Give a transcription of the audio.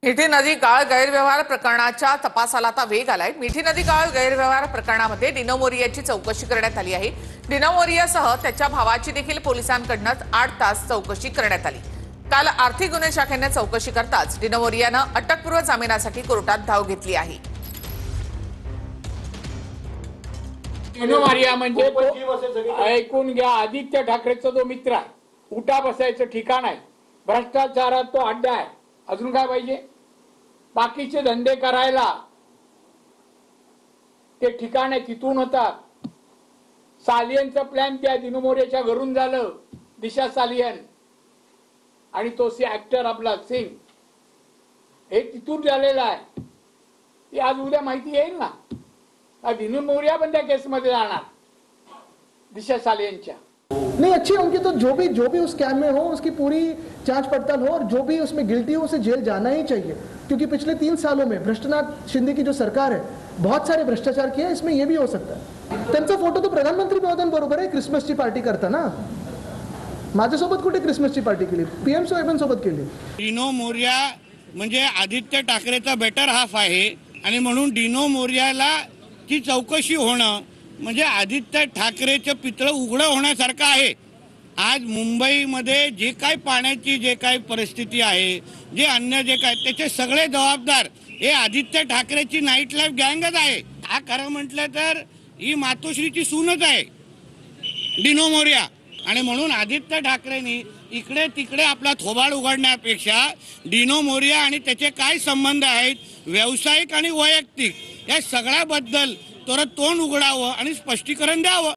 मिठी नदी काळ गैरव्यवहार प्रकरणाच्या तपासाला आता वेग आलाय। मिठी नदी काळ गैरव्यवहार प्रकरणामध्ये डिनो मोरियाची चौकशी करण्यात आली आहे। डिनो मोरियासह त्याच्या भावाची देखील पोलिसांकडून 8 तास चौकशी करण्यात आली। काल आर्थिक गुन्हे शाखेने चौकशी करताच डिनो मोरियानं अटकपूर्व जामिनासाठी कोर्टात धाव घेतली आहे। डिनो मोरिया म्हणजे ऐकून घ्या, आदित्य ठाकरेचा जो मित्र आहे, उठा बसायचं ठिकाण आहे, भ्रष्टाचारात तो अड्डा आहे। अजून काय पाहिजे? बाकीचे धंदे करायला ते ठिकाण आहे, तिथून होतात। सालियनचा प्लॅन त्या डिनो मोरियाच्या घरून झालं, दिशा सालियन आणि तो ऍक्टर आपला सिंग, हे तिथून झालेला आहे। ती आज उद्या माहिती येईल ना। डिनो मोरिया पण त्या केसमध्ये जाणार, दिशा सालियनच्या। नहीं अच्छी है उनकी, तो जो भी उस स्कैम में हो उसकी पूरी जांच पड़ताल हो और जो भी उसमें गिल्टी हो उसे जेल जाना ही चाहिए, क्योंकि पिछले 3 सालों में भ्रष्टनाथ शिंदे की जो सरकार है बहुत सारे भ्रष्टाचार किया, इसमें ये भी हो सकता है। त्यांचा फोटो तो प्रधानमंत्री महोदयांबरोबर आहे क्रिसमसची पार्टी करताना। माझ्यासोबत कुठे क्रिसमसची पार्टी केली? पीएम साहेबांसोबत केली। डिनो मोरिया म्हणजे आदित्य ठाकरेचा बेटर हाफ आहे आणि म्हणून डिनो मोरियाला ची चौकशी होणं म्हणजे आदित्य ठाकरेचं पितळं उघडं होण्यासारखं आहे। आज मुंबईमध्ये जे काही पाण्याची जे काही परिस्थिती आहे, जे अन्य जे काय, त्याचे सगळे जबाबदार हे आदित्य ठाकरेची नाईट लाईफ गँगच आहे। हा खरं म्हटलं तर ही मातोश्रीची सूनच आहे डिनो मोरिया, आणि म्हणून आदित्य ठाकरेंनी इकडे तिकडे आपला थोबाड उघडण्यापेक्षा डिनो मोरिया आणि त्याचे काय संबंध आहेत, व्यावसायिक आणि वैयक्तिक, या सगळ्याबद्दल तोंड उघडावं आणि स्पष्टीकरण द्यावं।